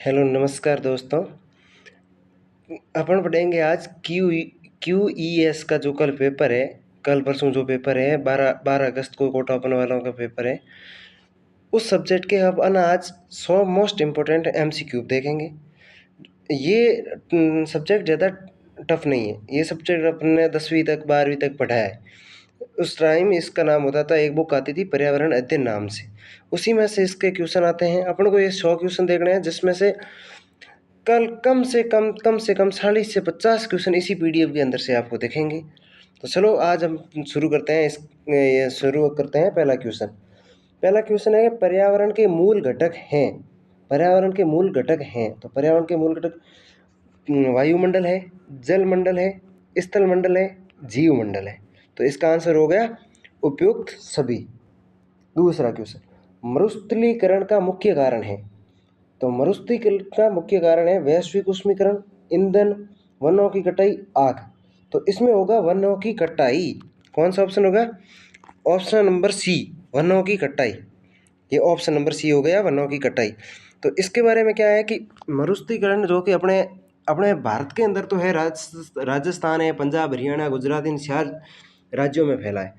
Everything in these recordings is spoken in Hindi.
हेलो नमस्कार दोस्तों। अपन पढ़ेंगे आज क्यू ई एस का जो कल पेपर है। कल परसों जो पेपर है 12 अगस्त को कोटा ओपन वालों का पेपर है। उस सब्जेक्ट के अपन आज 100 मोस्ट इम्पोर्टेंट एमसीक्यू देखेंगे। ये सब्जेक्ट ज़्यादा टफ नहीं है। ये सब्जेक्ट अपने 10वीं तक 12वीं तक पढ़ा है। उस टाइम इसका नाम होता था, एक बुक आती थी पर्यावरण अध्ययन नाम से। उसी में से इसके क्वेश्चन आते हैं। अपन को ये 100 क्वेश्चन देखने हैं, जिसमें से कल कम से कम 40 से 50 क्वेश्चन इसी पीडीएफ के अंदर से आपको दिखेंगे। तो चलो आज हम शुरू करते हैं। ये शुरू करते हैं। पहला क्वेश्चन है, पर्यावरण के मूल घटक हैं। पर्यावरण के मूल घटक हैं। तो पर्यावरण के मूल घटक वायुमंडल है, जलमंडल है, स्थलमंडल है, जीवमंडल है। तो इसका आंसर हो गया उपयुक्त सभी। दूसरा क्वेश्चन, मरुस्थलीकरण का मुख्य कारण है। तो मरुस्थलीकरण का मुख्य कारण है वैश्विक उष्मीकरण, ईंधन, वनों की कटाई, आग। तो इसमें होगा वनों की कटाई। कौन सा ऑप्शन होगा? ऑप्शन नंबर सी, वनों की कटाई। ये ऑप्शन नंबर सी हो गया, वनों की कटाई। तो इसके बारे में क्या है कि मरुस्थलीकरण जो कि अपने अपने भारत के अंदर तो है, राजस्थान है, पंजाब, हरियाणा, गुजरात, इन 4 राज्यों में फैला है।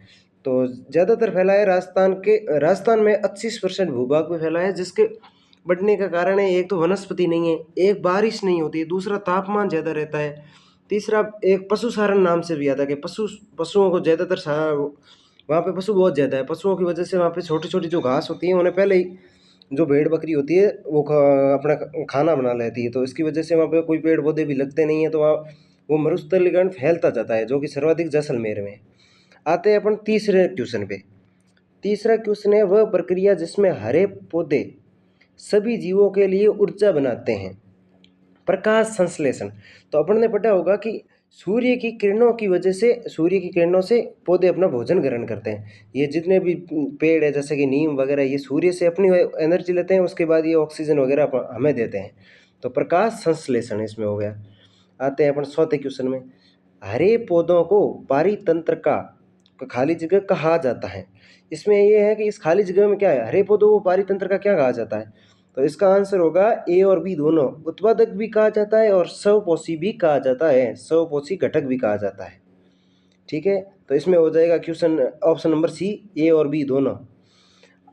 तो ज़्यादातर फैला है राजस्थान में 25% भूभाग में फैला है। जिसके बढ़ने का कारण है, एक तो वनस्पति नहीं है, एक बारिश नहीं होती है, दूसरा तापमान ज़्यादा रहता है, तीसरा एक पशुचारण नाम से भी आता है कि पशुओं को ज़्यादातर वहाँ पे पशु बहुत ज़्यादा है। पशुओं की वजह से वहाँ पे छोटी छोटी जो घास होती है उन्हें पहले ही, जो भेड़ बकरी होती है वो अपना खाना बना लेती है। तो इसकी वजह से वहाँ पे कोई पेड़ पौधे भी लगते नहीं है। तो वहाँ वो मरुस्थलीकरण फैलता जाता है, जो कि सर्वाधिक जैसलमेर में है। आते हैं अपन तीसरे क्वेश्चन पे। तीसरा क्वेश्चन है, वह प्रक्रिया जिसमें हरे पौधे सभी जीवों के लिए ऊर्जा बनाते हैं। प्रकाश संश्लेषण। तो अपन ने पढ़ा होगा कि सूर्य की किरणों से पौधे अपना भोजन ग्रहण करते हैं। ये जितने भी पेड़ है, जैसे कि नीम वगैरह, ये सूर्य से अपनी एनर्जी लेते हैं, उसके बाद ये ऑक्सीजन वगैरह हमें देते हैं। तो प्रकाश संश्लेषण इसमें हो गया। आते हैं अपन चौथे क्वेश्चन में। हरे पौधों को पारितंत्र का खाली जगह कहा जाता है। इसमें यह है कि इस खाली जगह में क्या है, हरे पौधों को पारितंत्र का क्या कहा जाता है? तो इसका आंसर होगा ए और बी दोनों। उत्पादक भी कहा जाता है और स्वपोषी भी कहा जाता है, स्वपोषी घटक भी कहा जाता है। ठीक है, तो इसमें हो जाएगा क्वेश्चन ऑप्शन नंबर सी, ए और बी दोनों।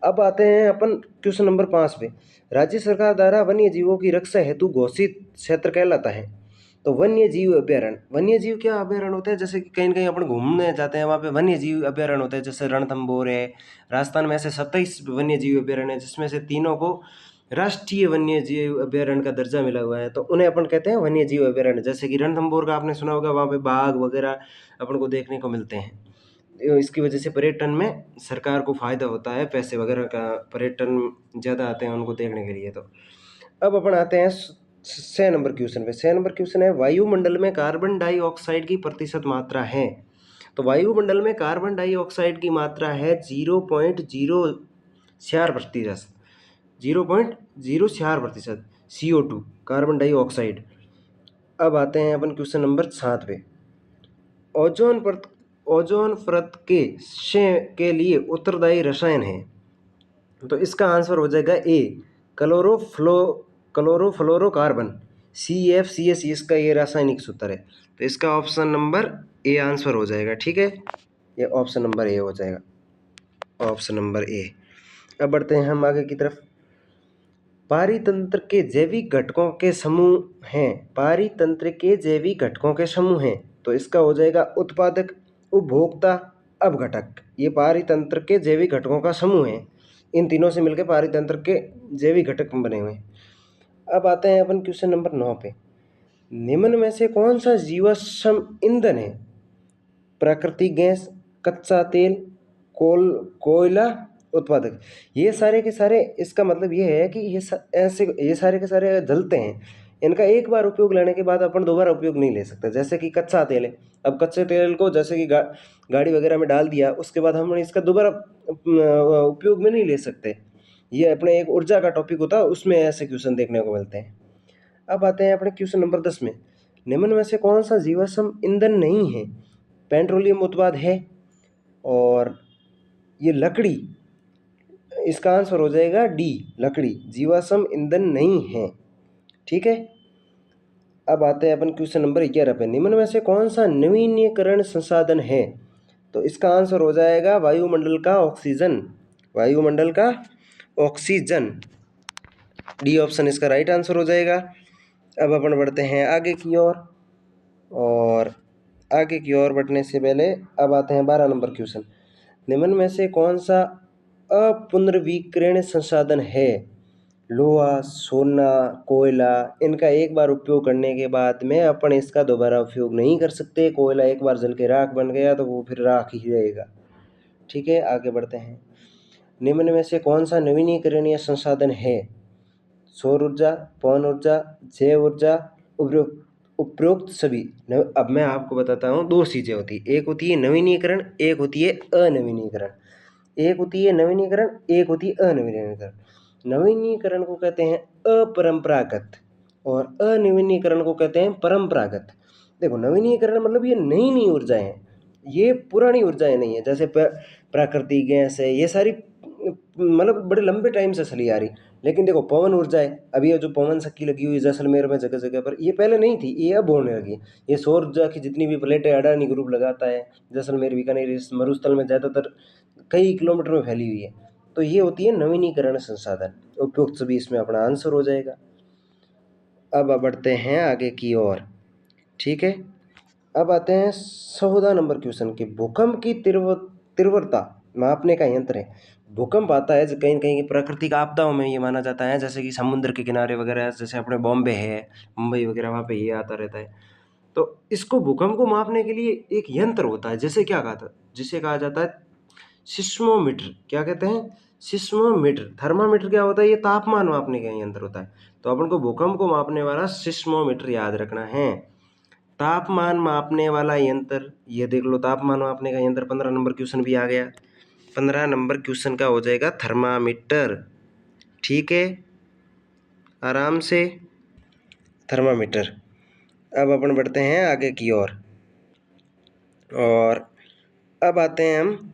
अब आते हैं अपन क्वेश्चन नंबर 5 पे। राज्य सरकार द्वारा वन्य जीवों की रक्षा हेतु घोषित क्षेत्र कहलाता है। तो वन्य जीव अभ्यारण्य, वन्य जीव क्या अभ्यारण्य होते हैं? जैसे कि कहीं न कहीं अपन घूमने जाते हैं, वहाँ पे वन्य जीव अभ्यारण्य होते हैं, जैसे रणथंभौर है। राजस्थान में ऐसे 27 वन्य जीव अभ्यारण्य है, जिसमें से तीनों को राष्ट्रीय वन्य जीव अभ्यारण्य का दर्जा मिला हुआ है। तो उन्हें अपन कहते हैं वन्य जीव अभ्यारण्य। जैसे कि रणथंभौर का आपने सुना होगा, वहाँ पे बाघ वगैरह अपन को देखने को मिलते हैं। इसकी वजह से पर्यटन में सरकार को फायदा होता है, पैसे वगैरह का, पर्यटन ज़्यादा आते हैं उनको देखने के लिए। तो अब अपन आते हैं 6 नंबर क्वेश्चन पे। 6 नंबर क्वेश्चन है, वायुमंडल में कार्बन डाइऑक्साइड की प्रतिशत मात्रा है। तो वायुमंडल में कार्बन डाइऑक्साइड की मात्रा है 0.04%। 0.04% CO2, कार्बन डाइऑक्साइड। अब आते हैं अपन क्वेश्चन नंबर 7 पे। ओजोन परत के लिए उत्तरदायी रसायन है। तो इसका आंसर हो जाएगा ए, क्लोरोफ्लोरोकार्बन, CFCS, इसका ये रासायनिक सूत्र है। तो इसका ऑप्शन नंबर ए आंसर हो जाएगा। ठीक है, ये ऑप्शन नंबर ए हो जाएगा, ऑप्शन नंबर ए। अब बढ़ते हैं हम आगे की तरफ। पारितंत्र के जैविक घटकों के समूह हैं। पारितंत्र के जैविक घटकों के समूह हैं। तो इसका हो जाएगा उत्पादक, उपभोक्ता, अपघटक। ये पारितंत्र के जैविक घटकों का समूह है। इन तीनों से मिलकर पारितंत्र के जैविक घटक बने हुए हैं। अब आते हैं अपन क्वेश्चन नंबर 9 पे। निम्न में से कौन सा जीवाश्म ईंधन है? प्राकृतिक गैस, कच्चा तेल, कोयला, उत्पादक। ये सारे के सारे, इसका मतलब ये है कि ये सारे के सारे जलते हैं। इनका एक बार उपयोग लेने के बाद अपन दोबारा उपयोग नहीं ले सकते। जैसे कि कच्चा तेल है, अब कच्चे तेल को जैसे कि गाड़ी वगैरह में डाल दिया, उसके बाद हम इसका दोबारा उपयोग में नहीं ले सकते। ये अपने एक ऊर्जा का टॉपिक होता है, उसमें ऐसे क्वेश्चन देखने को मिलते हैं। अब आते हैं अपने क्वेश्चन नंबर 10 में। निम्न में से कौन सा जीवाश्म ईंधन नहीं है? पेट्रोलियम उत्पाद है, और ये लकड़ी। इसका आंसर हो जाएगा डी, लकड़ी जीवाश्म ईंधन नहीं है। ठीक है। अब आते हैं अपन क्वेश्चन नंबर 11 पे। निम्न में से कौन सा नवीनीकरण संसाधन है? तो इसका आंसर हो जाएगा वायुमंडल का ऑक्सीजन। वायुमंडल का ऑक्सीजन, डी ऑप्शन इसका राइट आंसर हो जाएगा। अब अपन बढ़ते हैं आगे की ओर, और आगे की ओर बढ़ने से पहले अब आते हैं 12 नंबर क्वेश्चन। निम्न में से कौन सा अपुनर्वीकरणीय संसाधन है? लोहा, सोना, कोयला, इनका एक बार उपयोग करने के बाद में अपन इसका दोबारा उपयोग नहीं कर सकते। कोयला एक बार जल के राख बन गया तो वो फिर राख ही रहेगा। ठीक है, आगे बढ़ते हैं। निम्न में से कौन सा नवीनीकरणीय संसाधन है? सौर ऊर्जा, पवन ऊर्जा, जैव ऊर्जा, उपरोक्त सभी। अब मैं आपको बताता हूँ, दो चीज़ें होती है, एक होती है नवीनीकरण, एक होती है अनवीनीकरण। एक होती है नवीनीकरण, एक होती है अनवीनीकरण। नवीनीकरण को कहते हैं अपरंपरागत और अनवीनीकरण को कहते हैं परंपरागत। देखो, नवीनीकरण मतलब ये नई नई ऊर्जाएं हैं, ये पुरानी ऊर्जाएं नहीं है। जैसे प्राकृतिक गैस है, ये सारी मतलब बड़े लंबे टाइम से चली आ रही। लेकिन देखो, पवन ऊर्जा है, अभी ये जो पवन चक्की लगी हुई है जैसलमेर में जगह जगह पर, ये पहले नहीं थी, ये अब होने लगी। ये सौर ऊर्जा की जितनी भी प्लेटें अडानी ग्रुप लगाता है, जैसलमेर बीकानेर इस मरुस्थल में ज़्यादातर कई किलोमीटर में फैली हुई है। तो ये होती है नवीनीकरण संसाधन। उपयुक्त सभी इसमें अपना आंसर हो जाएगा। अब बढ़ते हैं आगे की ओर। ठीक है, अब आते हैं 14 नंबर क्वेश्चन के। भूकंप की तीव्रता मापने का यंत्र है। भूकंप आता है कहीं कहीं की प्राकृतिक आपदाओं में, ये माना जाता है, जैसे कि समुद्र के किनारे वगैरह, जैसे अपने बॉम्बे है, मुंबई वगैरह, वहाँ पे ये आता रहता है। तो इसको भूकंप को मापने के लिए एक यंत्र होता है, जैसे क्या कहा था, जिसे कहा जाता है सिस्मोमीटर। क्या कहते हैं? सिस्मोमीटर। थर्मामीटर क्या होता है? ये तापमान मापने का यंत्र होता है। तो अपन को भूकंप को मापने वाला सिस्मोमीटर याद रखना है। तापमान मापने वाला यंत्र, ये देख लो, तापमान मापने का यंत्र 15 नंबर क्वेश्चन भी आ गया। 15 नंबर क्वेश्चन का हो जाएगा थर्मामीटर। ठीक है, आराम से, थर्मामीटर। अब अपन बढ़ते हैं आगे की ओर, और अब आते हैं हम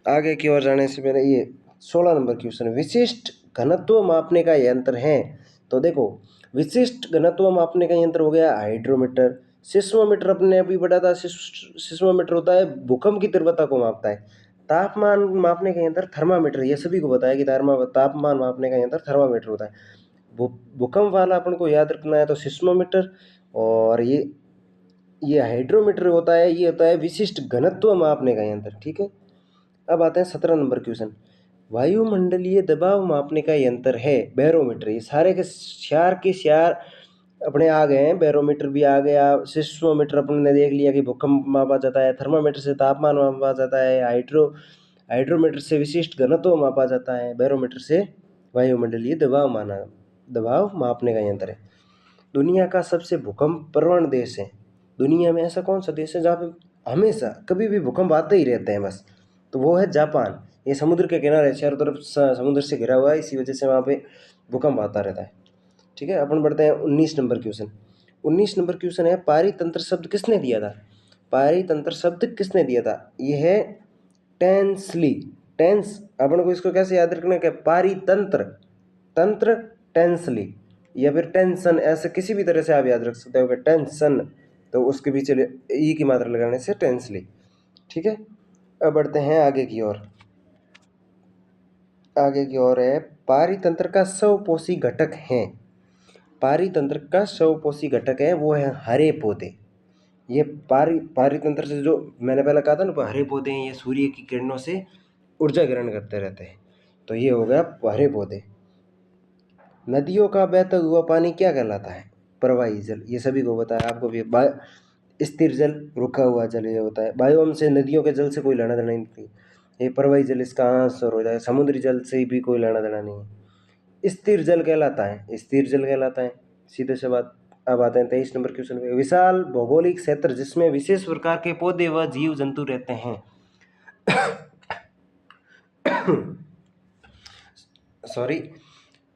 आगे की ओर जाने से पहले ये 16 नंबर क्वेश्चन, विशिष्ट घनत्व मापने का यंत्र है। तो देखो, विशिष्ट घनत्व मापने का यंत्र हो गया हाइड्रोमीटर। सिस्मोमीटर अपने अभी पढ़ा था, सिस्मोमीटर होता है भूकंप की तीव्रता को मापता है। तापमान मापने का यंत्र थर्मामीटर, ये सभी को बताया कि तापमान मापने का यंत्र थर्मामीटर होता है। भूकंप वाला अपन को याद रखना है तो सिस्मोमीटर, और ये हाइड्रोमीटर होता है, ये होता है विशिष्ट घनत्व मापने का यंत्र। ठीक है, अब आते हैं 17 नंबर क्वेश्चन। वायुमंडलीय दबाव मापने का यंत्र है बैरोमीटर। ये सारे के श्यार अपने आ गए हैं। बैरोमीटर भी आ गया, सिस्मोमीटर अपन ने देख लिया कि भूकंप मापा जाता है, थर्मामीटर से तापमान मापा जाता है, हाइड्रोमीटर से विशिष्ट घनत्व मापा जाता है, बैरोमीटर से वायुमंडलीय दबाव मापने का यंत्र है। दुनिया का सबसे भूकंप प्रवण देश है। दुनिया में ऐसा कौन सा देश है जहाँ पे हमेशा कभी भी भूकंप आते ही रहते हैं बस? तो वो है जापान। ये समुद्र के किनारे, चारों तरफ समुद्र से घिरा हुआ है, इसी वजह से वहाँ पे भूकंप आता रहता है। ठीक है, अपन बढ़ते हैं 19 नंबर क्वेश्चन। 19 नंबर क्वेश्चन है, पारितंत्र शब्द किसने दिया था? पारितंत्र शब्द किसने दिया था? ये है टेंसली। टेंस, अपन को इसको कैसे याद रखना है? पारितंत्र, तंत्र, टेंसली, या फिर टेंशन, ऐसे किसी भी तरह से आप याद रख सकते हो कि टेंशन, तो उसके पीछे ई की मात्रा लगाने से टेंसली। ठीक है, अब बढ़ते हैं आगे की ओर। आगे की ओर है, पारितंत्र का स्वपोषी घटक है। पारितंत्र का स्वपोषी घटक है वो है हरे पौधे। ये पारितंत्र से, जो मैंने पहले कहा था ना, हरे पौधे हैं, ये सूर्य की किरणों से ऊर्जा ग्रहण करते रहते हैं। तो ये हो गया हरे पौधे। नदियों का बहता हुआ पानी क्या कहलाता है? प्रवाही जल, ये सभी को बताया आपको भी। स्थिर जल, रुका हुआ जल ये होता है। बायोम से नदियों के जल से कोई लेना देना नहीं। ये प्रवाही जल इसका आंसर हो जाए। समुद्री जल से भी कोई लेना देना नहीं है। स्थिर जल कहलाता है, स्थिर जल कहलाता है, सीधे से बात। अब आते हैं 23 नंबर क्वेश्चन पे। विशाल भौगोलिक क्षेत्र जिसमें विशेष प्रकार के पौधे व जीव जंतु रहते हैं। सॉरी,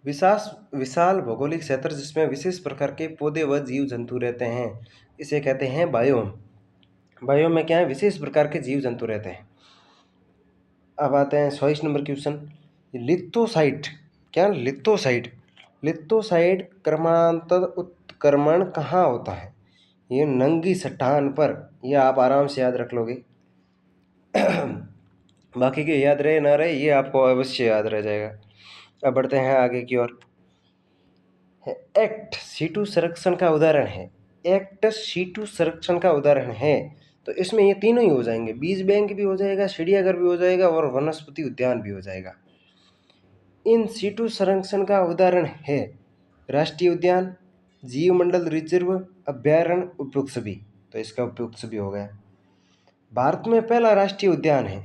विशाल भौगोलिक क्षेत्र जिसमें विशेष प्रकार के पौधे व जीव जंतु रहते हैं, इसे कहते हैं बायोम। बायोम में क्या है? विशेष प्रकार के जीव जंतु रहते हैं। अब आते हैं 26 नंबर क्वेश्चन, लिथोसाइट। क्या? लिथोसाइट। लिथोसाइड क्रमांतर उत्क्रमण कहाँ होता है? ये नंगी चट्टान पर। ये आप आराम से याद रख लोगे। बाकी के याद रहे ना रहे, ये आपको अवश्य याद रह जाएगा। अब बढ़ते हैं आगे की ओर। एक्ट सीटू संरक्षण का उदाहरण है। एक्ट सीटू संरक्षण का उदाहरण है, तो इसमें ये तीनों ही हो जाएंगे। बीज बैंक भी हो जाएगा, चिड़ियाघर भी हो जाएगा और वनस्पति उद्यान भी हो जाएगा। इन सीटू संरक्षण का उदाहरण है राष्ट्रीय उद्यान, जीव मंडल रिजर्व, अभ्यारण्य, उपयुक्त सभी। तो इसका उपयुक्त सभी हो गया। भारत में पहला राष्ट्रीय उद्यान है।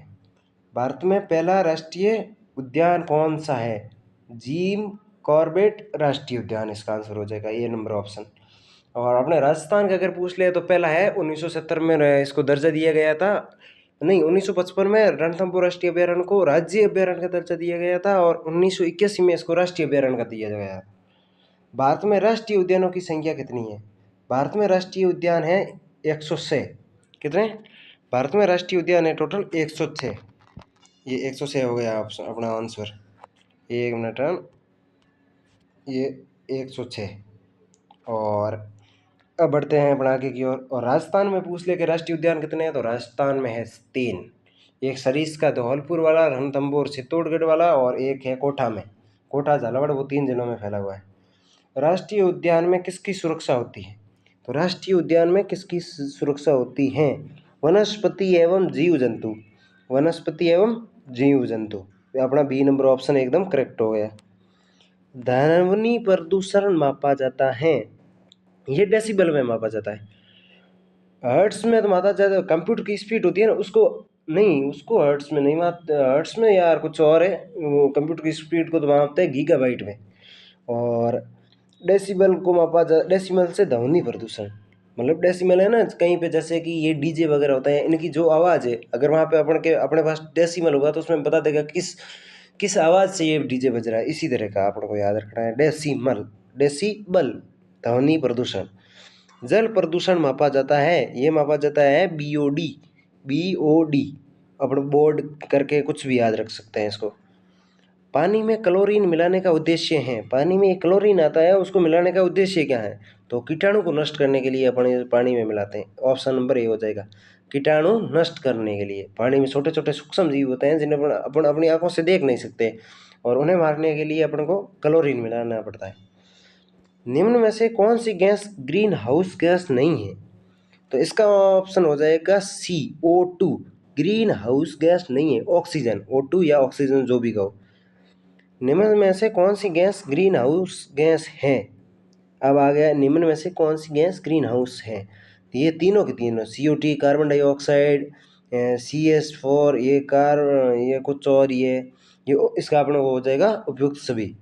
भारत में पहला राष्ट्रीय उद्यान कौन सा है? जिम कॉर्बेट राष्ट्रीय उद्यान इसका आंसर हो जाएगा, ये नंबर ऑप्शन। और अपने राजस्थान का अगर पूछ ले तो पहला है 1970 में इसको दर्जा दिया गया था। नहीं, 1955 में रणथंभौर राष्ट्रीय अभ्यारण्य को राज्य अभ्यारण्य का दर्जा दिया गया था और 1981 में इसको राष्ट्रीय अभ्यारण्य का दिया गया। भारत में राष्ट्रीय उद्यानों की संख्या कितनी है? भारत में राष्ट्रीय उद्यान है 106। कितने? भारत में राष्ट्रीय उद्यान है टोटल 106। ये 106 हो गया अपना आंसर। एक मिनट, ये 106। और अब बढ़ते हैं अपना आगे की ओर। और राजस्थान में पूछ ले कि राष्ट्रीय उद्यान कितने हैं, तो राजस्थान में है 3। एक सरिस्का धौलपुर वाला, रणथंभौर चित्तौड़गढ़ वाला, और एक है कोटा में, कोटा झालावाड़, वो 3 जिलों में फैला हुआ है। राष्ट्रीय उद्यान में किसकी सुरक्षा होती है? तो राष्ट्रीय उद्यान में किसकी सुरक्षा होती है? वनस्पति एवं जीव जंतु। वनस्पति एवं जीव जंतु, अपना बी नंबर ऑप्शन एकदम करेक्ट हो गया। ध्वनि प्रदूषण मापा जाता है, ये डेसिबल में मापा जाता है। हर्ट्स में तो मापा जाता है। कंप्यूटर की स्पीड होती है ना, उसको नहीं, उसको हर्ट्स में नहीं मापते। हर्ट्स में यार कुछ और है, वो कंप्यूटर की स्पीड को तो मापते हैं गीगाबाइट में। और डेसिबल को मापा जा, डेसिमल से ध्वनि प्रदूषण, मतलब डेसिमल है ना कहीं पे, जैसे कि ये डीजे वगैरह होता है, इनकी जो आवाज़ है, अगर वहाँ पे अपने पास डेसिमल होगा तो उसमें बता देगा किस किस आवाज़ से ये डीजे बज रहा है। इसी तरह का अपन को याद रखना है, डेसिमल, डेसिबल, ध्वनि प्रदूषण। जल प्रदूषण मापा जाता है, ये मापा जाता है BOD, BOD। अपन बोर्ड करके कुछ भी याद रख सकते हैं इसको। पानी में क्लोरीन मिलाने का उद्देश्य है, पानी में क्लोरीन आता है, उसको मिलाने का उद्देश्य क्या है? तो कीटाणु को नष्ट करने के लिए अपन पानी में मिलाते हैं। ऑप्शन नंबर ए हो जाएगा, कीटाणु नष्ट करने के लिए। पानी में छोटे छोटे सूक्ष्म जीव होते हैं जिन्हें अपन अपनी आंखों से देख नहीं सकते, और उन्हें मारने के लिए अपन को क्लोरीन मिलाना पड़ता है। निम्न में से कौन सी गैस ग्रीन हाउस गैस नहीं है? तो इसका ऑप्शन हो जाएगा CO2। ग्रीन हाउस गैस नहीं है, ऑक्सीजन, O2 या ऑक्सीजन जो भी कहो। निम्न में से कौन सी गैस ग्रीन हाउस गैस है? अब आ गया निम्न में से कौन सी गैस ग्रीन हाउस है। तो ये तीनों की तीनों, CO2 कार्बन डाइऑक्साइड, CH4 ये कुछ और, ये इसका अपना वो हो जाएगा उपयुक्त सभी।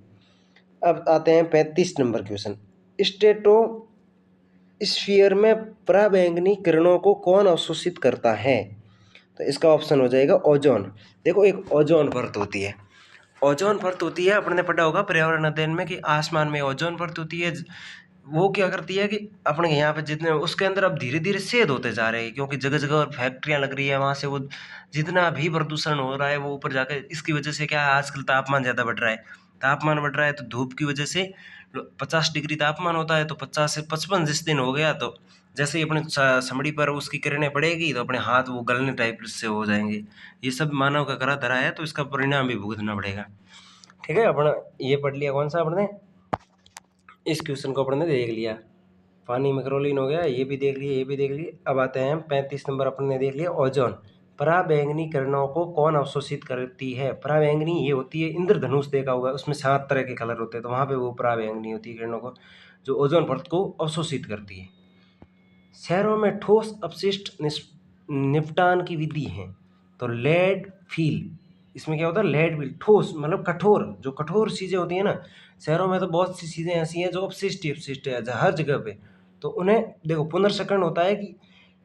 अब आते हैं 35 नंबर क्वेश्चन। स्टेटो स्फीयर में पराबैंगनी किरणों को कौन अवशोषित करता है? तो इसका ऑप्शन हो जाएगा ओजोन। देखो, एक ओजोन परत होती है, ओजोन परत होती है, अपने ने पढ़ा होगा पर्यावरण अध्ययन में कि आसमान में ओजोन परत होती है। वो क्या करती है कि अपने यहाँ पे जितने उसके अंदर अब धीरे धीरे छेद होते जा रहे हैं, क्योंकि जगह जगह फैक्ट्रियाँ लग रही है, वहाँ से वो जितना भी प्रदूषण हो रहा है वो ऊपर जाकर, इसकी वजह से क्या है, आजकल तापमान ज़्यादा बढ़ रहा है। तापमान बढ़ रहा है तो धूप की वजह से 50 डिग्री तापमान होता है, तो 50 से 55 जिस दिन हो गया, तो जैसे ही अपने चमड़ी पर उसकी किरणें पड़ेगी तो अपने हाथ वो गलने टाइप से हो जाएंगे। ये सब मानव का करा धरा है, तो इसका परिणाम भी भुगतना पड़ेगा। ठीक है, अपना ये पढ़ लिया कौन सा अपने, इस क्वेश्चन को अपन ने देख लिया। पानी में क्लोरीन हो गया, ये भी देख लिए, ये भी देख लिए। अब आते हैं 35 नंबर, अपन ने देख लिया ओजोन। पराबैंगनी किरणों को कौन अवशोषित करती है? पराबैंगनी ये होती है, इंद्रधनुष देखा होगा, उसमें 7 तरह के कलर होते हैं, तो वहाँ पे वो पराबैंगनी होती है किरणों को, जो ओजोन परत को अवशोषित करती है। शहरों में ठोस अपशिष्ट निपटान की विधि है, तो लेड फील। इसमें क्या होता है, लेड फील, ठोस मतलब कठोर, जो कठोर चीज़ें होती हैं ना, शहरों में तो बहुत सी चीज़ें ऐसी हैं जो अपशिष्ट ही अपशिष्ट है हर जगह पे, तो उन्हें देखो पुनर्चक्रण होता है कि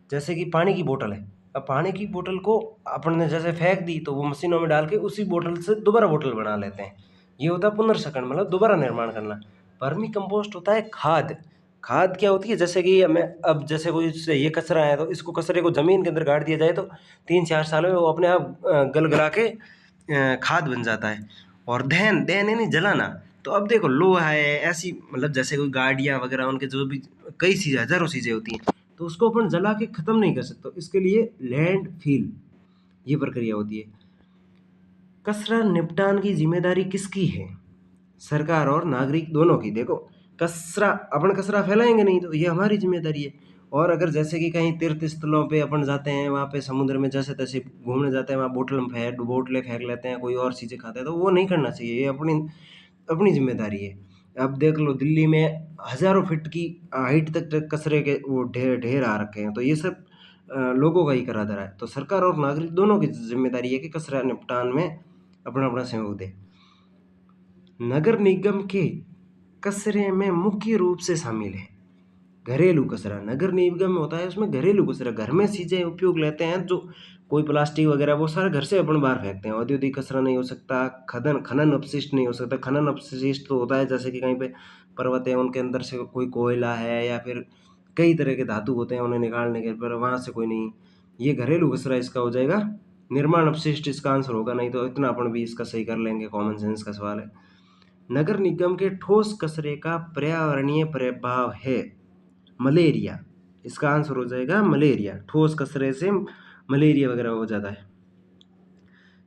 जैसे कि पानी की बोतल है, अब पानी की बोतल को अपन ने जैसे फेंक दी, तो वो मशीनों में डाल के उसी बोतल से दोबारा बोतल बना लेते हैं। ये होता है पुनर्चक्रण, मतलब दोबारा निर्माण करना। वर्मी कंपोस्ट होता है खाद। खाद क्या होती है, जैसे कि हमें अब जैसे कोई ये कचरा है, तो इसको कचरे को ज़मीन के अंदर गाड़ दिया जाए, तो 3-4 साल में वो अपने आप गल गला के खाद बन जाता है। और दहन, दहन यानी जलाना, तो अब देखो लोहा है, ऐसी मतलब जैसे कोई गाड़ियाँ वगैरह उनके जो भी कई चीज़ें हज़ारों चीज़ें होती हैं, तो उसको अपन जला के ख़त्म नहीं कर सकते। इसके लिए लैंडफ़िल ये प्रक्रिया होती है। कचरा निपटान की ज़िम्मेदारी किसकी है? सरकार और नागरिक दोनों की। देखो कचरा अपन कचरा फैलाएँगे नहीं तो ये हमारी ज़िम्मेदारी है। और अगर जैसे कि कहीं तीर्थ स्थलों पे अपन जाते हैं, वहाँ पे समुद्र में जैसे-तैसे घूमने जाते हैं, वहाँ बोतलें फेंक लेते हैं, कोई और चीज़ें खाते हैं, तो वो नहीं करना चाहिए। ये अपनी अपनी ज़िम्मेदारी है। अब देख लो दिल्ली में हज़ारों फीट की हाइट तक कचरे के वो ढेर ढेर आ रखे हैं, तो ये सब लोगों का ही करा धरा है। तो सरकार और नागरिक दोनों की ज़िम्मेदारी है कि कचरा निपटान में अपना-अपना सहयोग दें। नगर निगम के कचरे में मुख्य रूप से शामिल है घरेलू कचरा। नगर निगम में होता है उसमें घरेलू कचरा, घर में चीज़ें उपयोग लेते हैं जो कोई प्लास्टिक वगैरह वो सारा घर से अपन बाहर फेंकते हैं। औद्योगिक कचरा नहीं हो सकता, खनन खनन अपशिष्ट नहीं हो सकता। खनन अपशिष्ट तो होता है जैसे कि कहीं पे पर्वत है उनके अंदर से कोई कोयला है या फिर कई तरह के धातु होते हैं उन्हें निकालने के पर वहाँ से कोई नहीं। ये घरेलू कचरा इसका हो जाएगा। निर्माण अपशिष्ट इसका आंसर होगा, नहीं तो इतना अपन भी इसका सही कर लेंगे, कॉमन सेंस का सवाल है। नगर निगम के ठोस कचरे का पर्यावरणीय प्रभाव है मलेरिया। इसका आंसर हो जाएगा मलेरिया। ठोस कचरे से मलेरिया वगैरह हो जाता है।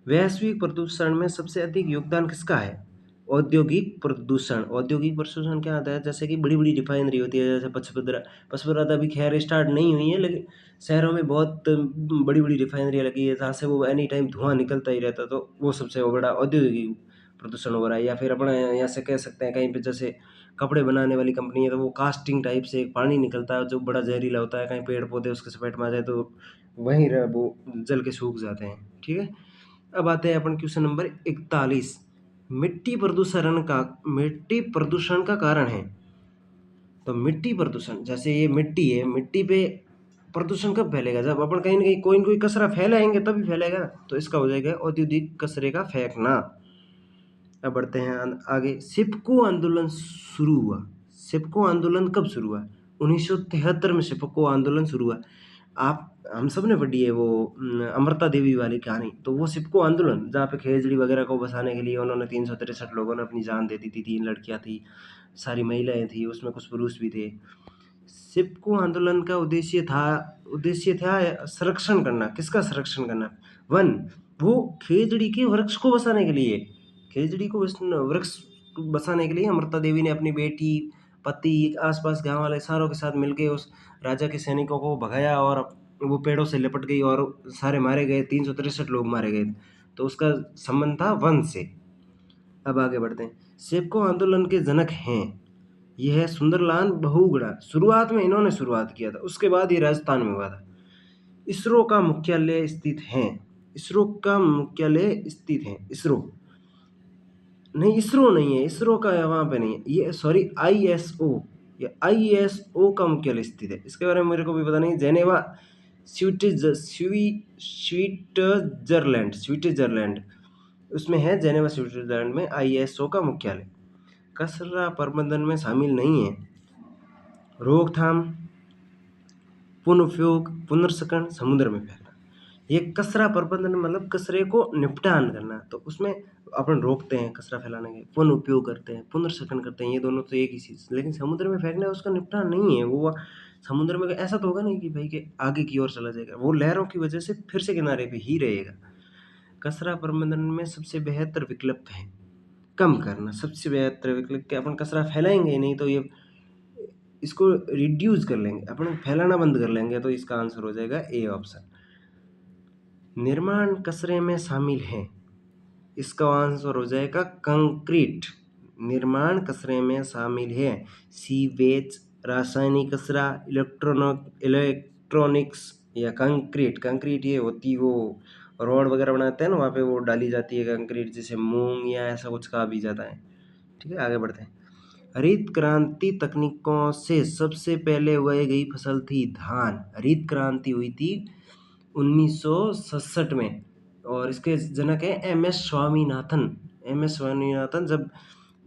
वैश्विक प्रदूषण में सबसे अधिक योगदान किसका है? औद्योगिक प्रदूषण। औद्योगिक प्रदूषण क्या आता है? जैसे कि बड़ी-बड़ी रिफाइनरी होती है, जैसे पचपदरा अभी खैर स्टार्ट नहीं हुई है, लेकिन शहरों में बहुत बड़ी-बड़ी रिफाइनरियाँ लगी है, जहाँ से वो एनी टाइम धुआँ निकलता ही रहता है, तो वो सबसे बड़ा औद्योगिक प्रदूषण हो रहा है। या फिर अपने यहाँ से कह सकते हैं कहीं पे जैसे कपड़े बनाने वाली कंपनी है, तो वो कास्टिंग टाइप से एक पानी निकलता है, जो बड़ा जहरीला होता है। कहीं पेड़-पौधे उसके चपेट में आ जाए, तो वहीं वो जल के सूख जाते हैं। ठीक है? अब आते हैं अपन क्वेश्चन नंबर 41। मिट्टी प्रदूषण का कारण है। तो मिट्टी प्रदूषण जैसे ये मिट्टी है, मिट्टी पे प्रदूषण कब फैलेगा? जब अपन कहीं न कहीं कोई न कोई कचरा फैलाएँगे तभी फैलेगा ना। तो इसका हो जाएगा औद्योगिक कचरे का फेंकना। अब बढ़ते हैं आगे। सिपको आंदोलन शुरू हुआ। सिपको आंदोलन कब शुरू हुआ? 1973 में सिपको आंदोलन शुरू हुआ। आप हम सब ने पढ़ी है वो अमृता देवी वाली कहानी। तो वो सिपको आंदोलन जहाँ पे खेजड़ी वगैरह को बसाने के लिए उन्होंने 363 लोगों ने अपनी जान दे दी थी। 3 लड़कियाँ थी, सारी महिलाएँ थी, उसमें कुछ पुरुष भी थे। सिपको आंदोलन का उद्देश्य था संरक्षण करना। किसका संरक्षण करना? वन, वो खेजड़ी के वृक्ष को बसाने के लिए। खेजड़ी को वृक्ष बसाने के लिए अमृता देवी ने अपनी बेटी, पति, आस-पास गाँव वाले सारों के साथ मिलके उस राजा के सैनिकों को भगाया और वो पेड़ों से लिपट गई और सारे मारे गए, 363 लोग मारे गए। तो उसका संबंध था वन से। अब आगे बढ़ते हैं। सिपको आंदोलन के जनक हैं, ये है सुंदरलाल बहुगुणा। शुरुआत में इन्होंने शुरुआत किया था, उसके बाद ये राजस्थान में हुआ था। इसरो का मुख्यालय स्थित है। इसरो का मुख्यालय स्थित है। इसरो नहीं, इसरो नहीं है, इसरो का वहाँ पे नहीं है, ये सॉरी आईएसओ, ये आईएसओ का मुख्यालय स्थित है। इसके बारे में मेरे को भी पता नहीं। जेनेवा स्विट्जरलैंड उसमें है। जेनेवा स्विट्जरलैंड में आईएसओ का मुख्यालय। कचरा प्रबंधन में शामिल नहीं है रोकथाम, पुनःउपयोग, पुनर्चक्रण, समुद्र में फेंकना। ये कचरा प्रबंधन मतलब कचरे को निपटान करना, तो उसमें अपन रोकते हैं कचरा फैलाने के, पुनः उपयोग करते हैं, पुनर्चक्रण करते हैं, ये दोनों तो एक ही चीज़। लेकिन समुद्र में फेंकना उसका निपटान नहीं है। वो समुद्र में ऐसा तो होगा नहीं कि भाई कि आगे की ओर चला जाएगा, वो लहरों की वजह से फिर से किनारे पे ही रहेगा। कचरा प्रबंधन में सबसे बेहतर विकल्प है कम करना। सबसे बेहतर विकल्प क्या? अपन कचरा फैलाएंगे ही नहीं, तो ये इसको रिड्यूस कर लेंगे, अपन फैलाना बंद कर लेंगे, तो इसका आंसर हो जाएगा ए ऑप्शन। निर्माण कचरे में शामिल है, इसका आंसर हो जाएगा कंक्रीट। निर्माण कचरे में शामिल है सीवेज, रासायनिक कचरा, इलेक्ट्रॉनिक्स या कंक्रीट। कंक्रीट ये होती वो रोड वगैरह बनाते हैं ना, वहाँ पे वो डाली जाती है कंक्रीट, जैसे मूंग या ऐसा कुछ कहा भी जाता है। ठीक है, आगे बढ़ते हैं। हरित क्रांति तकनीकों से सबसे पहले उगाई गई फसल थी धान। हरित क्रांति हुई थी 1967 में और इसके जनक हैं M S Swaminathan. M S Swaminathan, जब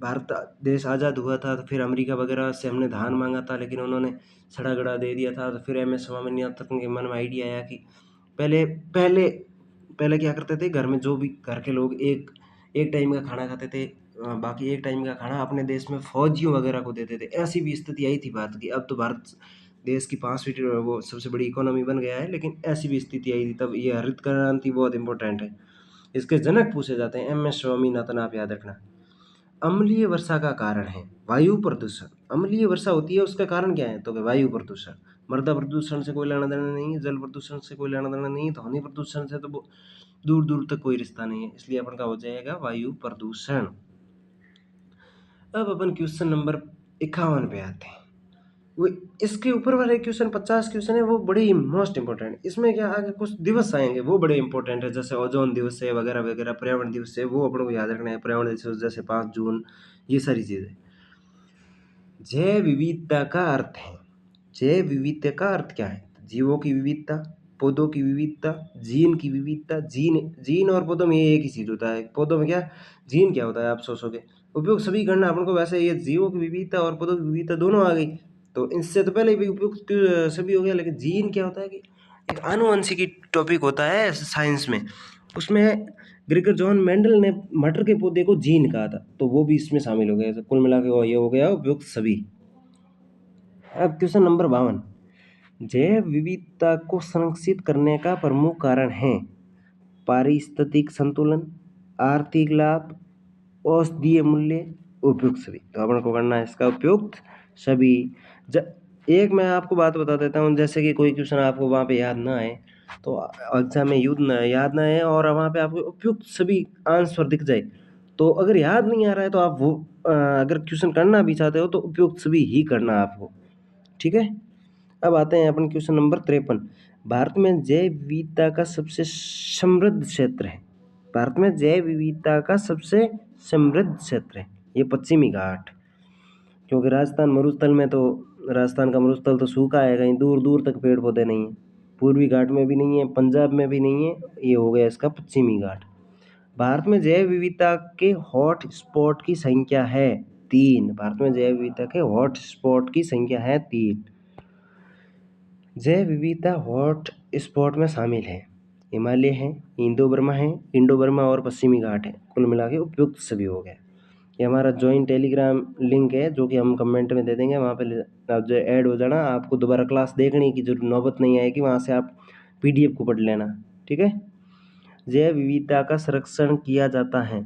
भारत देश आज़ाद हुआ था तो फिर अमेरिका वगैरह से हमने धान मांगा था, लेकिन उन्होंने सड़ा गड़ा दे दिया था। तो फिर एम एस स्वामीनाथन के मन में आइडिया आया कि पहले पहले पहले क्या करते थे, घर में जो भी घर के लोग एक एक टाइम का खाना खाते थे, बाकी एक टाइम का खाना अपने देश में फौजियों वगैरह को देते थे। ऐसी भी स्थिति आई थी भारत की। अब तो भारत देश की 5वीं वो सबसे बड़ी इकोनॉमी बन गया है, लेकिन ऐसी भी स्थिति आई थी तब। ये हरित क्रांति बहुत इंपॉर्टेंट है। इसके जनक पूछे जाते हैं एम एस स्वामीनाथन, आप याद रखना। अम्लीय वर्षा का कारण है वायु प्रदूषण। अम्लीय वर्षा होती है, उसका कारण क्या है? तो वायु प्रदूषण। मृदा प्रदूषण से कोई लेना देना नहीं है, जल प्रदूषण से कोई लेना देना नहीं है, ध्वनि प्रदूषण से तो दूर दूर तक कोई रिश्ता नहीं है, इसलिए अपन का हो जाएगा वायु प्रदूषण। अब अपन क्वेश्चन नंबर 51 पे आते हैं। वो इसके ऊपर वाले क्वेश्चन 50 क्वेश्चन है, वो बड़े ही मोस्ट इंपॉर्टेंट। इसमें क्या आगे कुछ दिवस आएंगे वो बड़े इंपॉर्टेंट है, जैसे ओजोन दिवस है वगैरह वगैरह, पर्यावरण दिवस है, वो अपन को याद रखना है। पर्यावरण दिवस जैसे 5 जून, ये सारी चीज़ें। जैव विविधता का अर्थ है, जैव विविधता का अर्थ क्या है? जीवों की विविधता, पौधों की विविधता, जीन की विविधता। जीन और पौधों में ये एक ही चीज होता है। पौधों में क्या, जीन क्या होता है, आप सोचोगे। उपयोग सभी करना अपन को। वैसे ये जीवों की विविधता और पौधों की विविधता दोनों आ गई, तो इनसे तो पहले भी उपयुक्त सभी हो गया। लेकिन जीन क्या होता है कि एक आनुवंशिकी टॉपिक होता है साइंस में, उसमें ग्रेगर जॉन मेंडल ने मटर के पौधे को जीन कहा था, तो वो भी इसमें शामिल हो गया। तो कुल मिला के ये हो गया उपयुक्त सभी। अब क्वेश्चन नंबर 52, जैव विविधता को संरक्षित करने का प्रमुख कारण है पारिस्थितिक संतुलन, आर्थिक लाभ, औषधीय मूल्य, उपयुक्त सभी। तो अपन को करना है इसका उपयुक्त सभी। एक मैं आपको बात बता देता हूँ, जैसे कि कोई क्वेश्चन आपको वहाँ पे याद ना आए, तो एग्जाम में याद ना आए और वहाँ पे आपको उपयुक्त सभी आंसर दिख जाए, तो अगर याद नहीं आ रहा है तो आप वो अगर क्वेश्चन करना भी चाहते हो तो उपयुक्त सभी ही करना आपको, ठीक है। अब आते हैं अपन क्वेश्चन नंबर 53। भारत में जैव विविधता का सबसे समृद्ध क्षेत्र है। भारत में जैव विविधता का सबसे समृद्ध क्षेत्र है ये पश्चिमी घाट, क्योंकि राजस्थान का मरुस्थल तो सूखा है, कहीं दूर दूर तक पेड़ पौधे नहीं है। पूर्वी घाट में भी नहीं है, पंजाब में भी नहीं है, ये हो गया इसका पश्चिमी घाट। भारत में जैव विविधता के हॉट स्पॉट की संख्या है 3। भारत में जैव विविधता के हॉट स्पॉट की संख्या है 3। जैव विविधता हॉट स्पॉट में शामिल है हिमालय है, इंडो बर्मा और पश्चिमी घाट है। कुल मिला के उपयुक्त सभी हो गए। ये हमारा ज्वाइंट टेलीग्राम लिंक है, जो कि हम कमेंट में दे देंगे, वहाँ पे आप जो ऐड हो जाना। आपको दोबारा क्लास देखने की जरूरत नौबत नहीं आएगी, वहाँ से आप PDF को पढ़ लेना, ठीक है। जैव विविधता का संरक्षण किया जाता है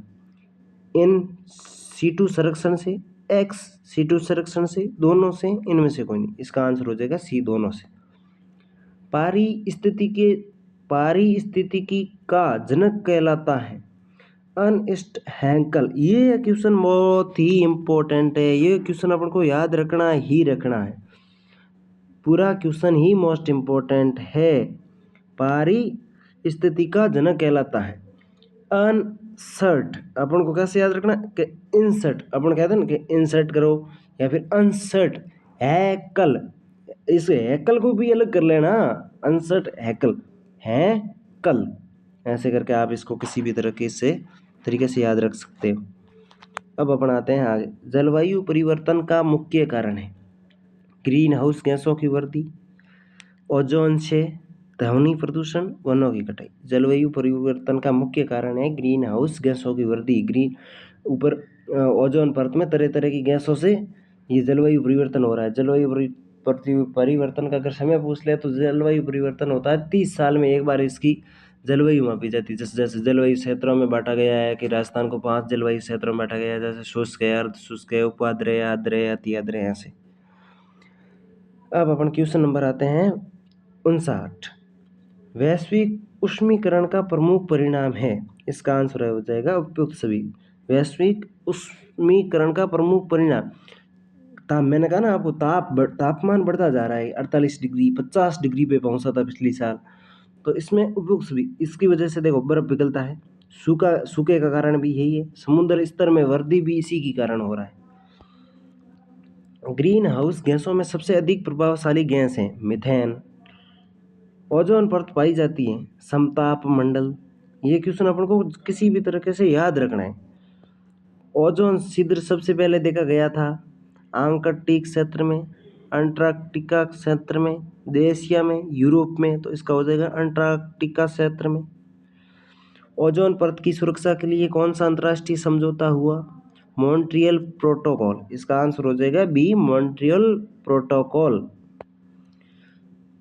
इन सीटू संरक्षण से, एक्स सीटू संरक्षण से, दोनों से, इनमें से कोई नहीं। इसका आंसर हो जाएगा सी, दोनों से। पारिस्थितिकी का जनक कहलाता है अर्नेस्ट हैंकेल। ये क्वेश्चन बहुत ही इम्पोर्टेंट है, ये क्वेश्चन अपन को याद रखना ही रखना है। पूरा क्वेश्चन ही मोस्ट इम्पोर्टेंट है। पारिस्थितिकी का जनक कहलाता है अनसर्ट। अपन को कैसे याद रखना कि इंसर्ट, अपन कहते हैं ना कि इंसर्ट करो, या फिर अनसर्ट हैकल। इस हैकल को भी अलग कर लेना, अनसर्ट हैकल हैकल, ऐसे करके आप इसको किसी भी तरीके से याद रख सकते हो। अब अपन आते हैं आगे। जलवायु परिवर्तन का मुख्य कारण है ग्रीन हाउस गैसों की वृद्धि, ओजोन से, ध्वनि प्रदूषण, वनों की कटाई। जलवायु परिवर्तन का मुख्य कारण है ग्रीन हाउस गैसों की वृद्धि। ऊपर ओजोन परत में तरह तरह की गैसों से ये जलवायु परिवर्तन हो रहा है। जलवायु परिवर्तन का अगर समय पूछ ले तो जलवायु परिवर्तन होता है 30 साल में एक बार इसकी जलवायु मापी जाती है। जैसे जैसे जलवायु क्षेत्रों में बांटा गया है कि राजस्थान को 5 जलवायु क्षेत्रों में बांटा गया है, जैसे शुष्क है, अर्ध शुष्क है, उपाद्रय, आर्द्र, अति आर्द्र, ऐसे। अब अपन क्वेश्चन नंबर आते हैं 59। वैश्विक उष्मीकरण का प्रमुख परिणाम है, इसका आंसर हो जाएगा उपयुक्त सभी। वैश्विक उष्मीकरण का प्रमुख परिणाम, मैंने कहा ना आपको, तापमान बढ़ता जा रहा है। 48 डिग्री 50 डिग्री पे पहुंचा था पिछली साल, तो इसमें उपयुक्त सभी। इसकी वजह से देखो बर्फ पिघलता है, सूखे का कारण भी यही है, समुद्र स्तर में वृद्धि भी इसी के कारण हो रहा है। ग्रीन हाउस गैसों में सबसे अधिक प्रभावशाली गैस है मीथेन। ओजोन परत पाई जाती है समताप मंडल। ये क्वेश्चन अपन को किसी भी तरीके से याद रखना है। ओजोन छिद्र सबसे पहले देखा गया था आर्कटिक क्षेत्र में, अंटार्कटिका क्षेत्र में, एशिया में, यूरोप में, तो इसका हो जाएगा अंटार्कटिका क्षेत्र में। ओजोन परत की सुरक्षा के लिए कौन सा अंतर्राष्ट्रीय समझौता हुआ? मॉन्ट्रियल प्रोटोकॉल, इसका आंसर हो जाएगा B, Montreal protocol.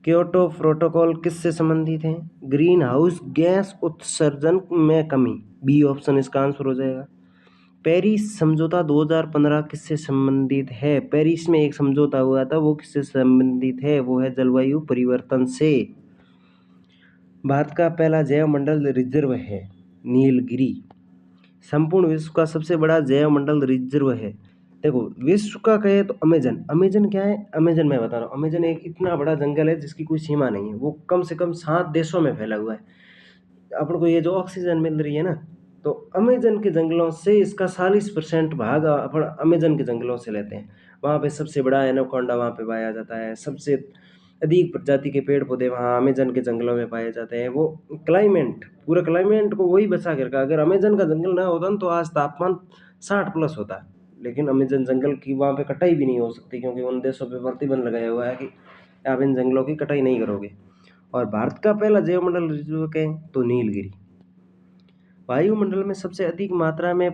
Kyoto protocol किससे संबंधित है? ग्रीन हाउस गैस उत्सर्जन में कमी, बी ऑप्शन इसका आंसर हो जाएगा। पेरिस समझौता 2015 किससे संबंधित है? पेरिस में एक समझौता हुआ था, वो किससे संबंधित है? वो है जलवायु परिवर्तन से। भारत का पहला जैव मंडल रिजर्व है नीलगिरी। संपूर्ण विश्व का सबसे बड़ा जैव मंडल रिजर्व है, देखो विश्व का कहे तो अमेजन। अमेजन क्या है? अमेजन मैं बता रहा हूँ, अमेजन एक इतना बड़ा जंगल है जिसकी कोई सीमा नहीं है, वो कम से कम 7 देशों में फैला हुआ है। अपन को ये जो ऑक्सीजन मिल रही है ना, तो अमेजन के जंगलों से इसका 40% भाग अपन अमेजन के जंगलों से लेते हैं। वहाँ पे सबसे बड़ा एनाकोंडा वहाँ पे पाया जाता है, सबसे अधिक प्रजाति के पेड़ पौधे वहाँ अमेजन के जंगलों में पाए जाते हैं। वो क्लाइमेट, पूरा क्लाइमेट को वही बचा कर रखा। अगर अमेजन का जंगल ना होता तो आज तापमान 60+ होता, लेकिन अमेजन जंगल की वहाँ पे कटाई भी नहीं हो सकती, क्योंकि उन देशों पे प्रतिबंध लगाया हुआ है कि आप इन जंगलों की कटाई नहीं करोगे। और भारत का पहला जैवमंडल रिजर्व क्या है? तो नीलगिरी। वायुमंडल में सबसे अधिक मात्रा में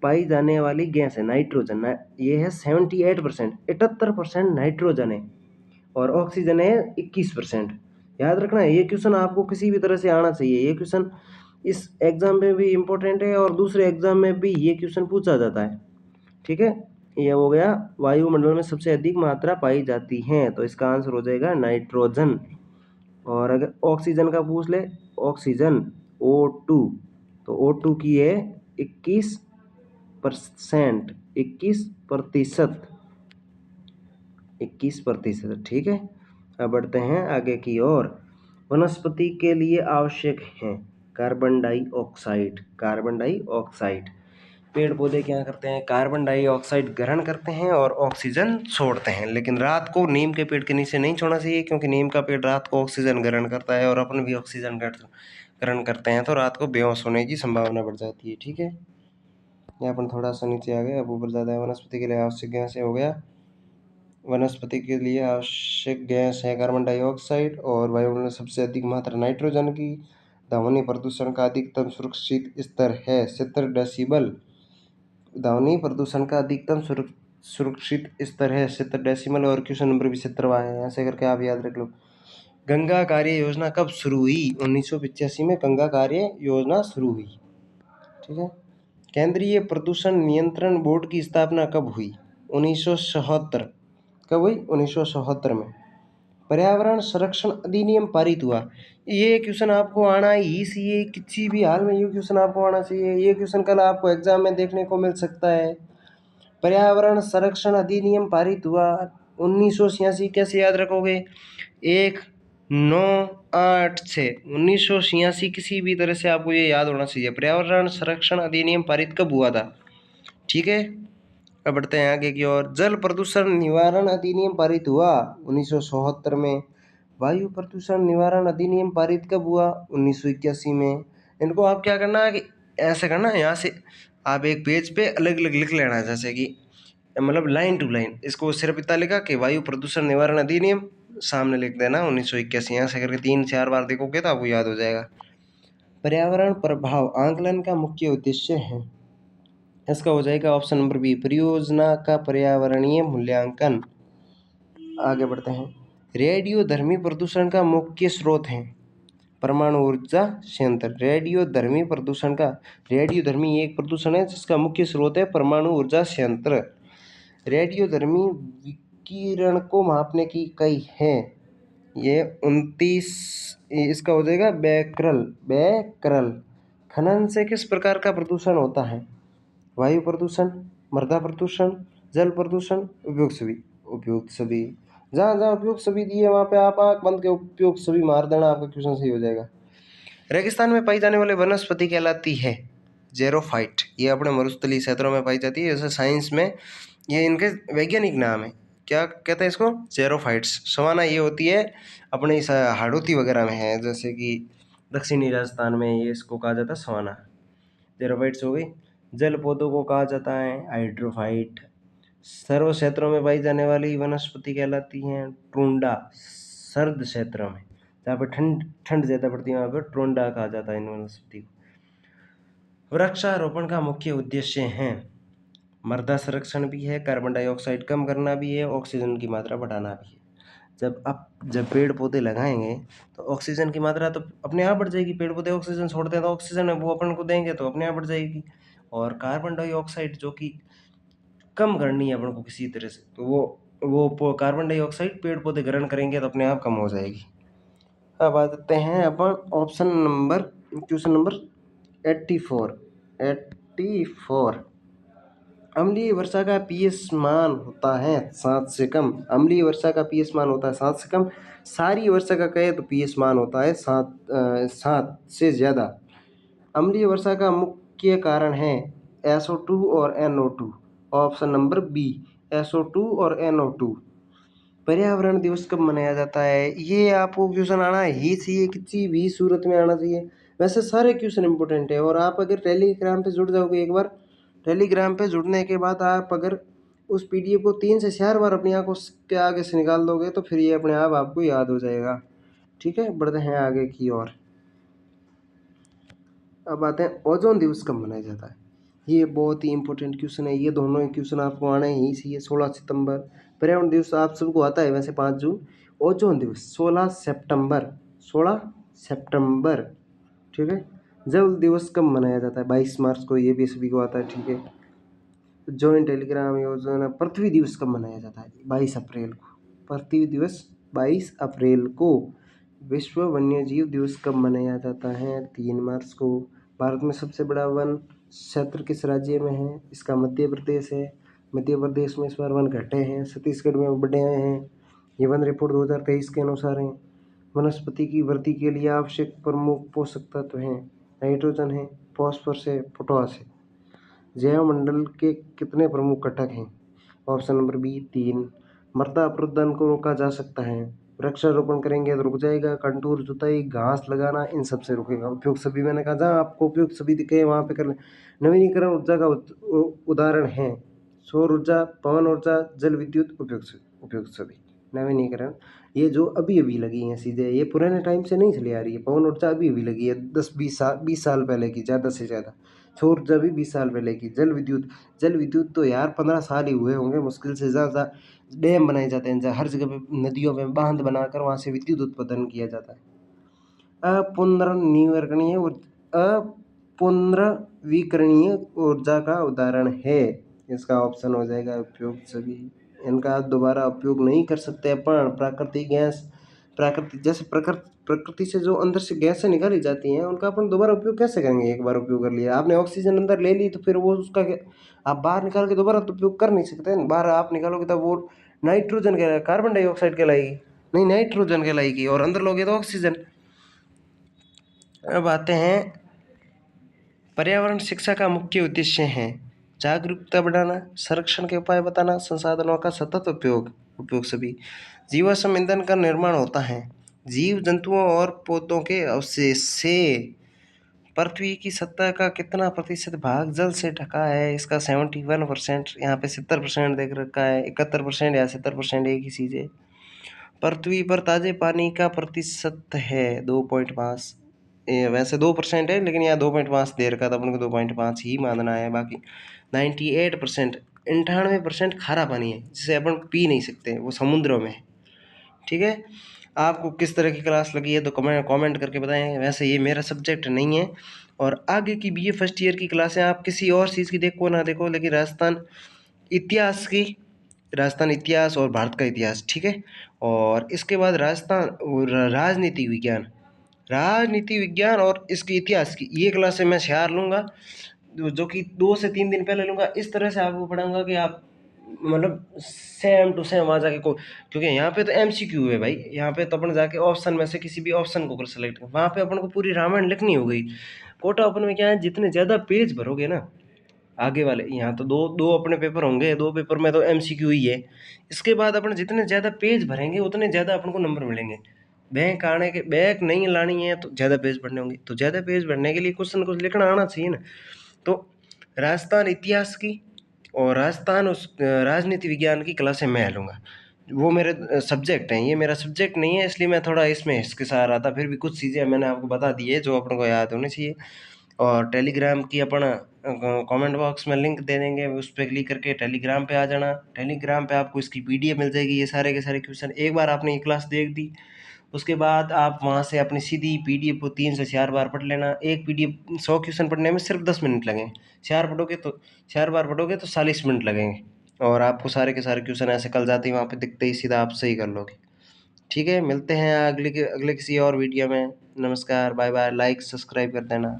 पाई जाने वाली गैस है नाइट्रोजन, ये है 78%, 78% नाइट्रोजन है, और ऑक्सीजन है 21%। याद रखना है, ये क्वेश्चन आपको किसी भी तरह से आना चाहिए। ये क्वेश्चन इस एग्जाम में भी इम्पोर्टेंट है और दूसरे एग्जाम में भी ये क्वेश्चन पूछा जाता है, ठीक है। ये हो गया वायुमंडल में सबसे अधिक मात्रा पाई जाती है, तो इसका आंसर हो जाएगा नाइट्रोजन। और अगर ऑक्सीजन का पूछ ले, ऑक्सीजन O2, तो O2 की है 21%, 21%, 21%, ठीक है। अब बढ़ते हैं आगे की ओर। वनस्पति के लिए आवश्यक है कार्बन डाइऑक्साइड, कार्बन डाइऑक्साइड। पेड़ पौधे क्या करते हैं? कार्बन डाइऑक्साइड ग्रहण करते हैं और ऑक्सीजन छोड़ते हैं, लेकिन रात को नीम के पेड़ के नीचे नहीं छोड़ना चाहिए, क्योंकि नीम का पेड़ रात को ऑक्सीजन ग्रहण करता है और अपन भी ऑक्सीजन ग्रहण करते हैं, तो रात को बेहोश होने की संभावना बढ़ जाती है, ठीक है। यहाँ पर थोड़ा सा नीचे आ गया, अब ऊपर ज़्यादा है। वनस्पति के लिए आवश्यक गैस हो गया, वनस्पति के लिए आवश्यक गैस है कार्बन डाइऑक्साइड, और वायुमंडल में सबसे अधिक मात्रा नाइट्रोजन की। ध्वनि प्रदूषण का अधिकतम सुरक्षित स्तर है 70 डेसिबल। ध्वनि प्रदूषण का अधिकतम सुरक्षित स्तर है 70 डेसिबल, और क्वेश्चन नंबर 75 है, ऐसे करके आप याद रख लो। गंगा कार्य योजना कब शुरू हुई? 1985 में गंगा कार्य योजना शुरू हुई, ठीक है। केंद्रीय प्रदूषण नियंत्रण बोर्ड की स्थापना कब हुई? 1977। कब हुई? 1977 में। पर्यावरण संरक्षण अधिनियम पारित हुआ, ये क्वेश्चन आपको आना ही चाहिए, किसी भी हाल में ये क्वेश्चन आपको आना चाहिए। ये क्वेश्चन कल आपको एग्जाम में देखने को मिल सकता है। पर्यावरण संरक्षण अधिनियम पारित हुआ 1986, कैसे याद रखोगे? 1986, 1986, किसी भी तरह से आपको ये याद होना चाहिए। पर्यावरण संरक्षण अधिनियम पारित कब हुआ था, ठीक है। अब बढ़ते हैं आगे की ओर। जल प्रदूषण निवारण अधिनियम पारित हुआ 1977 में। वायु प्रदूषण निवारण अधिनियम पारित कब हुआ? 1981 में। इनको आप क्या करना है कि ऐसे करना है, यहाँ से आप एक पेज पे अलग अलग लिख लेना, जैसे कि मतलब लाइन टू लाइन। इसको सिर्फ इतना लिखा कि वायु प्रदूषण निवारण अधिनियम, सामने लिख देना 1981। यहाँ से करके 3-4 बार देखोगे तो आपको याद हो जाएगा। पर्यावरण प्रभाव आंकलन का मुख्य उद्देश्य है, इसका हो जाएगा ऑप्शन नंबर बी, परियोजना का पर्यावरणीय मूल्यांकन। आगे बढ़ते हैं। रेडियोधर्मी प्रदूषण का मुख्य स्रोत है परमाणु ऊर्जा संयंत्र। रेडियोधर्मी प्रदूषण का, रेडियोधर्मी एक प्रदूषण है जिसका मुख्य स्रोत है परमाणु ऊर्जा संयंत्र। रेडियोधर्मी विकिरण को मापने की इकाई है ये 29, इसका हो जाएगा बैकरल, बैकरल। खनन से किस प्रकार का प्रदूषण होता है? वायु प्रदूषण, मृदा प्रदूषण, जल प्रदूषण, उपयुक्त सभी। उपयुक्त सभी, जहाँ जहाँ उपयुक्त सभी दिए वहाँ पे आप आँख बंद के उपयुक्त सभी मार देना, आपका क्वेश्चन सही हो जाएगा। रेगिस्तान में पाई जाने वाली वनस्पति कहलाती है जेरोफाइट। ये अपने मरुस्थलीय क्षेत्रों में पाई जाती है, जैसे साइंस में ये इनके वैज्ञानिक नाम है, क्या कहते हैं इसको? जेरोफाइट्स। सवाना ये होती है अपने इस हाड़ौती वगैरह में है, जैसे कि दक्षिणी राजस्थान में ये इसको कहा जाता है सवाना। जेरोफाइट्स हो गई। जल पौधों को कहा जाता है हाइड्रोफाइट। सर्व क्षेत्रों में पाई जाने वाली वनस्पति कहलाती है ट्रोंडा। सर्द क्षेत्रों में जहाँ पर ठंड ठंड ज़्यादा पड़ती है वहाँ पर ट्रोंडा कहा जाता है इन वनस्पति को। वृक्षारोपण का मुख्य उद्देश्य है मृदा संरक्षण भी है, कार्बन डाइऑक्साइड कम करना भी है, ऑक्सीजन की मात्रा बढ़ाना भी है। जब पेड़ पौधे लगाएंगे तो ऑक्सीजन की मात्रा तो अपने आप बढ़ जाएगी। पेड़ पौधे ऑक्सीजन छोड़ते हैं तो ऑक्सीजन है वो अपन को देंगे तो अपने आप बढ़ जाएगी। और कार्बन डाइऑक्साइड जो कि कम करनी है अपन को किसी तरह से, तो वो कार्बन डाइऑक्साइड पेड़ पौधे ग्रहण करेंगे तो अपने आप कम हो जाएगी। अब आते हैं अपन क्वेश्चन नंबर 84। अम्लीय वर्षा का पीएच मान होता है 7 से कम। अम्लीय वर्षा का पीएच मान होता है 7 से कम। सारी वर्षा का कहे तो पीएच मान होता है 7 से ज़्यादा। अम्लीय वर्षा का मुख्य कारण है SO2 और NO2। Option number B, SO2 और NO2। पर्यावरण दिवस कब मनाया जाता है? ये आपको क्वेश्चन आना ही चाहिए, किसी भी सूरत में आना चाहिए। वैसे सारे क्वेश्चन इंपॉर्टेंट है। और आप अगर टेलीग्राम पे जुड़ जाओगे एक बार, टेलीग्राम पे जुड़ने के बाद आप अगर उस पीडीएफ को 3 से 4 बार अपनी आंखों के आगे से निकाल दोगे तो फिर ये अपने आप आपको याद हो जाएगा। ठीक है, बढ़ते हैं आगे की ओर। अब आते हैं ओजोन दिवस कब मनाया जाता है? ये बहुत ही इंपॉर्टेंट क्वेश्चन है। ये दोनों ही क्वेश्चन आपको आने ही चाहिए। 16 सितंबर। पर्यावरण दिवस आप सबको आता है वैसे 5 जून। ओजोन दिवस 16 सितंबर। ठीक है। जल दिवस कब मनाया जाता है? 22 मार्च को। ये भी सभी को आता है। ठीक है। जॉइंट टेलीग्राम योजना। पृथ्वी दिवस कब मनाया जाता है? 22 अप्रैल को। पृथ्वी दिवस 22 अप्रैल को। विश्व वन्यजीव दिवस कब मनाया जाता है? 3 मार्च को। भारत में सबसे बड़ा वन क्षेत्र किस राज्य में है? इसका मध्य प्रदेश है। मध्य प्रदेश में इस बार वन घटे हैं, छत्तीसगढ़ में बढ़े हैं। ये वन रिपोर्ट 2023 के अनुसार है। वनस्पति की वृद्धि के लिए आवश्यक प्रमुख पोषक तत्व हैं। नाइट्रोजन है, फॉस्फोरस है, पोटाश है। जैवमंडल के कितने प्रमुख घटक हैं? Option number B 3। मृदा अपरदन को रोका जा सकता है। वृक्षारोपण करेंगे तो रुक जाएगा। कंटूर जुताई, घास लगाना, इन सब से रुकेगा। उपयोग सभी मैंने कहा, जहाँ आपको उपयोग सभी दिखे वहाँ पे कर लें। नवीनीकरण ऊर्जा का उदाहरण है सौर ऊर्जा, पवन ऊर्जा, जल विद्युत। उपयोग सभी नवीनीकरण। ये जो अभी अभी लगी हैं सीधे, ये पुराने टाइम से नहीं चली आ रही है। पवन ऊर्जा अभी अभी लगी है, 10-20 साल पहले की, ज़्यादा से ज़्यादा। सौर ऊर्जा भी 20 साल पहले की। जल विद्युत तो यार 15 साल ही हुए होंगे मुश्किल से। ज़्यादा डैम बनाए जाते हैं, हर जगह पे नदियों में बांध बनाकर वहाँ से विद्युत उत्पादन किया जाता है। अपुनर्नवीकरणीय ऊर्जा का उदाहरण है। इसका ऑप्शन हो जाएगा उपयोग सभी। इनका दोबारा उपयोग नहीं कर सकते अपन। प्राकृतिक गैस, प्रकृति से जो अंदर से गैसें निकाली जाती हैं उनका अपन दोबारा उपयोग कैसे करेंगे? एक बार उपयोग कर लिया आपने, ऑक्सीजन अंदर ले ली, तो फिर वो उसका आप बाहर निकाल के दोबारा तो उपयोग कर नहीं सकते। बाहर आप निकालोगे तब वो नाइट्रोजन कहलाएगा, कार्बन डाइऑक्साइड कहलाएगी, नहीं नाइट्रोजन कहलाएगी। और अंदर लोगे तो ऑक्सीजन। अब आते हैं, पर्यावरण शिक्षा का मुख्य उद्देश्य है जागरूकता बढ़ाना, संरक्षण के उपाय बताना, संसाधनों का सतत उपयोग सभी। जीवाश्म ईंधन का निर्माण होता है जीव जंतुओं और पौधों के अवशेष से। पृथ्वी की सतह का कितना प्रतिशत भाग जल से ढका है? इसका 71%। यहाँ पे 70% देख रखा है, 71% या 70%, एक ही चीज़ है। पृथ्वी पर ताजे पानी का प्रतिशत है 2.5। वैसे 2% है, लेकिन यहाँ 2.5 दे रखा था, अपन को 2.5 ही मानना है। बाकी 98%, 98% खारा पानी है जिसे अपन पी नहीं सकते, वो समुद्रों में है। ठीक है। आपको किस तरह की क्लास लगी है तो कमेंट करके बताएं। वैसे ये मेरा सब्जेक्ट नहीं है। और आगे की बीए फर्स्ट ईयर की क्लासें आप किसी और चीज़ की देखो ना देखो, लेकिन राजस्थान इतिहास और भारत का इतिहास, ठीक है। और इसके बाद राजनीति विज्ञान और इसके इतिहास की ये क्लासें मैं शेयर लूँगा, जो कि 2 से 3 दिन पहले लूँगा। इस तरह से आपको पढ़ाऊँगा कि आप मतलब सेम टू सेम आ जाके को, क्योंकि यहाँ पे तो एमसीक्यू है भाई। यहाँ पे तो अपन जाके ऑप्शन में से किसी भी ऑप्शन को कर सेलेक्ट कर, वहाँ पे अपन को पूरी रामायण लिखनी हो गई। कोटा ओपन में क्या है, जितने ज़्यादा पेज भरोगे ना आगे वाले, यहाँ तो दो दो अपने पेपर होंगे, 2 पेपर में तो एमसीक्यू ही है। इसके बाद अपन जितने ज़्यादा पेज भरेंगे उतने ज़्यादा अपन को नंबर मिलेंगे। बैंक नहीं लानी है तो ज़्यादा पेज भरने होंगे, तो ज़्यादा पेज भरने के लिए कुछ न कुछ लिखना आना चाहिए ना। तो राजस्थान इतिहास की और राजनीति विज्ञान की क्लासें मैं लूँगा। वो मेरे सब्जेक्ट हैं, ये मेरा सब्जेक्ट नहीं है, इसलिए मैं थोड़ा इसमें हिचकिचा रहा था। फिर भी कुछ चीज़ें मैंने आपको बता दी है जो अपन को याद होनी चाहिए। और टेलीग्राम की अपन कमेंट बॉक्स में लिंक दे देंगे, उस पे क्लिक करके टेलीग्राम पे आ जाना। टेलीग्राम पे आपको इसकी पीडीएफ मिल जाएगी, ये सारे के सारे क्वेश्चन। एक बार आपने ये क्लास देख दी, उसके बाद आप वहाँ से अपनी सीधी पीडीएफ को 3 से 4 बार पढ़ लेना। एक पीडीएफ 100 क्वेश्चन पढ़ने में सिर्फ 10 मिनट लगेंगे। 4 बार पढ़ोगे तो 40 मिनट लगेंगे, और आपको सारे के सारे क्वेश्चन ऐसे कल जाते ही वहाँ पे दिखते ही सीधा आप सही कर लोगे। ठीक है, मिलते हैं अगले किसी और वीडियो में। नमस्कार, बाय बाय, लाइक सब्सक्राइब कर देना।